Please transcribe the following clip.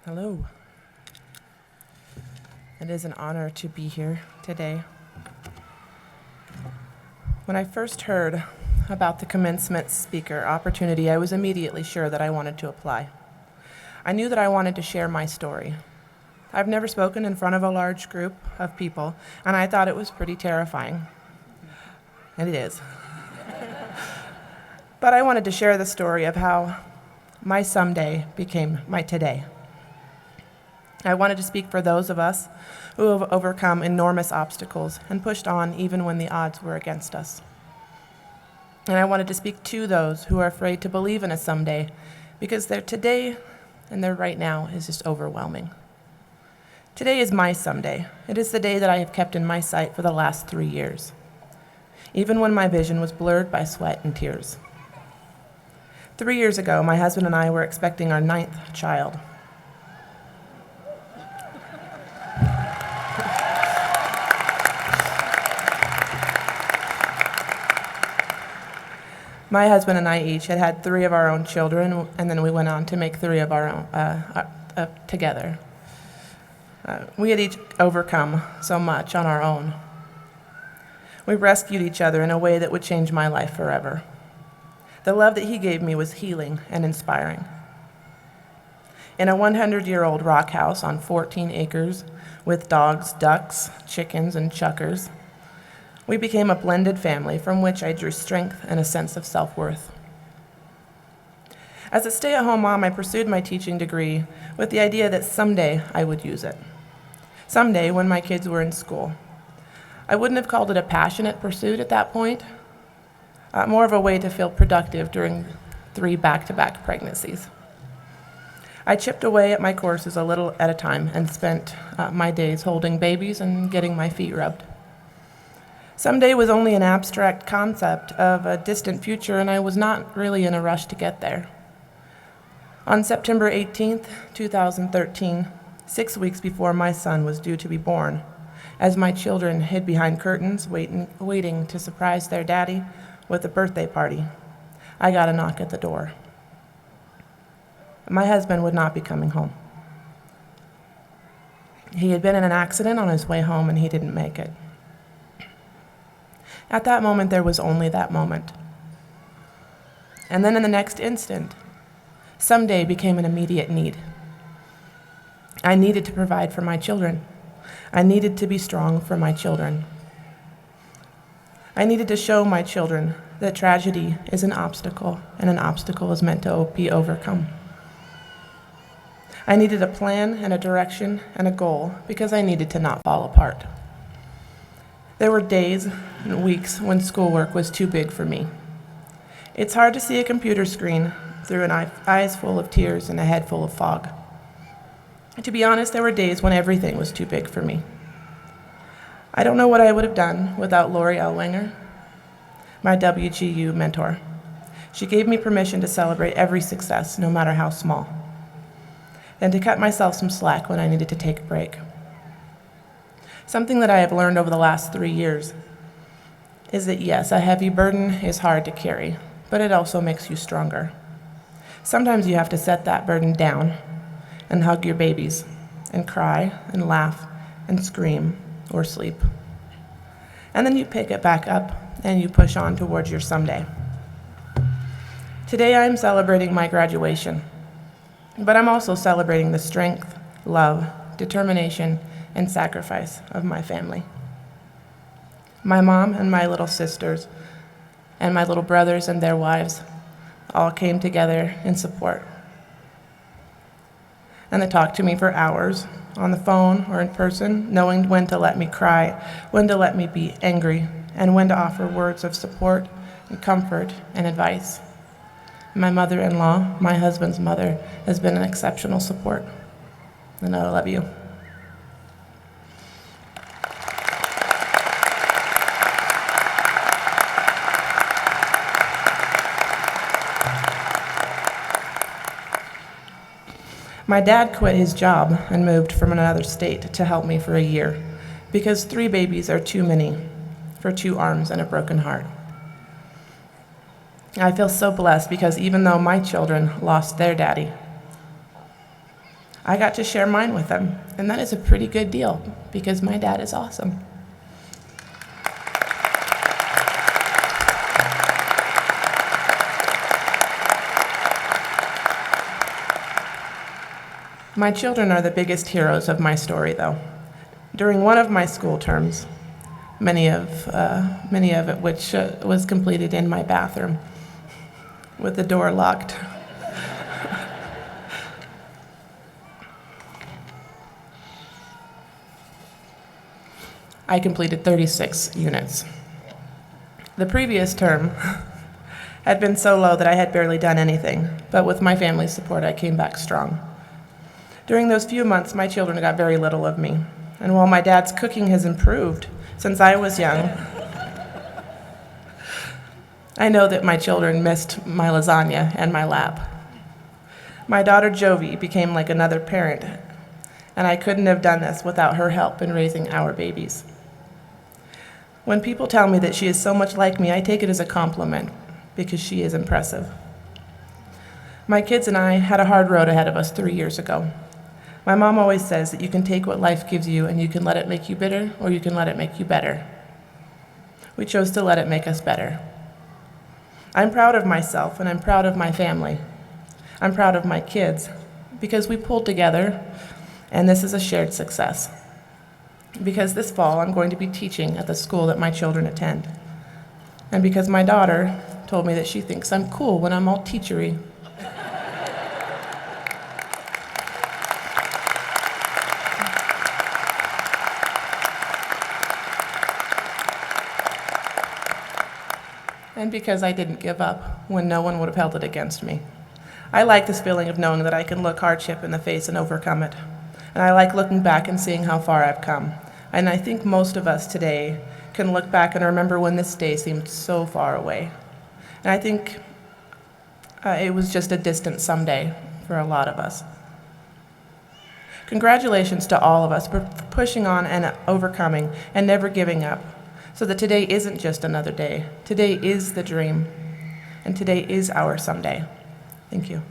Hello. It is an honor to be here today. When I first heard about the commencement speaker opportunity, I was immediately sure that I wanted to apply. I knew that I wanted to share my story. I've never spoken in front of a large group of people, and I thought it was pretty terrifying. And it is. But I wanted to share the story of how my someday became my today. I wanted to speak for those of us who have overcome enormous obstacles and pushed on even when the odds were against us. And I wanted to speak to those who are afraid to believe in a someday because their today and their right now is just overwhelming. Today is my someday. It is the day that I have kept in my sight for the last 3 years, even when my vision was blurred by sweat and tears. 3 years ago, my husband and I were expecting our 9th child. My husband and I each had 3 of our own children, and then we went on to make 3 of our own together. We had each overcome so much on our own. We rescued each other in a way that would change my life forever. The love that he gave me was healing and inspiring. In a 100-year-old rock house on 14 acres with dogs, ducks, chickens, and chuckers, we became a blended family from which I drew strength and a sense of self-worth. As a stay-at-home mom, I pursued my teaching degree with the idea that someday I would use it. Someday, when my kids were in school. I wouldn't have called it a passionate pursuit at that point, more of a way to feel productive during 3 back-to-back pregnancies. I chipped away at my courses a little at a time and spent my days holding babies and getting my feet rubbed. Someday was only an abstract concept of a distant future, and I was not really in a rush to get there. On September 18th, 2013, 6 weeks before my son was due to be born, as my children hid behind curtains waiting to surprise their daddy with a birthday party, I got a knock at the door. My husband would not be coming home. He had been in an accident on his way home and he didn't make it. At that moment, there was only that moment. And then in the next instant, someday became an immediate need. I needed to provide for my children. I needed to be strong for my children. I needed to show my children that tragedy is an obstacle, and an obstacle is meant to be overcome. I needed a plan and a direction and a goal because I needed to not fall apart. There were days and weeks when schoolwork was too big for me. It's hard to see a computer screen through an eyes full of tears and a head full of fog. To be honest, there were days when everything was too big for me. I don't know what I would have done without Lori Elwanger, my WGU mentor. She gave me permission to celebrate every success, no matter how small, and to cut myself some slack when I needed to take a break. Something that I have learned over the last 3 years is that yes, a heavy burden is hard to carry, but it also makes you stronger. Sometimes you have to set that burden down and hug your babies and cry and laugh and scream or sleep. And then you pick it back up and you push on towards your someday. Today I'm celebrating my graduation, but I'm also celebrating the strength, love, determination, and sacrifice of my family. My mom and my little sisters and my little brothers and their wives all came together in support. And they talked to me for hours, on the phone or in person, knowing when to let me cry, when to let me be angry, and when to offer words of support and comfort and advice. My mother-in-law, my husband's mother, has been an exceptional support, and I love you. My dad quit his job and moved from another state to help me for a year because 3 babies are too many for 2 arms and a broken heart. I feel so blessed because even though my children lost their daddy, I got to share mine with them, and that is a pretty good deal because my dad is awesome. My children are the biggest heroes of my story, though. During one of my school terms, many of it which was completed in my bathroom with the door locked. I completed 36 units. The previous term had been so low that I had barely done anything, but with my family's support, I came back strong. During those few months, my children got very little of me, and while my dad's cooking has improved since I was young, I know that my children missed my lasagna and my lap. My daughter Jovi became like another parent, and I couldn't have done this without her help in raising our babies. When people tell me that she is so much like me, I take it as a compliment because she is impressive. My kids and I had a hard road ahead of us 3 years ago. My mom always says that you can take what life gives you and you can let it make you bitter or you can let it make you better. We chose to let it make us better. I'm proud of myself and I'm proud of my family. I'm proud of my kids because we pulled together and this is a shared success. Because this fall I'm going to be teaching at the school that my children attend. And because my daughter told me that she thinks I'm cool when I'm all teachery. And because I didn't give up when no one would have held it against me. I like this feeling of knowing that I can look hardship in the face and overcome it. And I like looking back and seeing how far I've come. And I think most of us today can look back and remember when this day seemed so far away. And I think it was just a distant someday for a lot of us. Congratulations to all of us for pushing on and overcoming and never giving up, so that today isn't just another day. Today is the dream, and today is our someday. Thank you.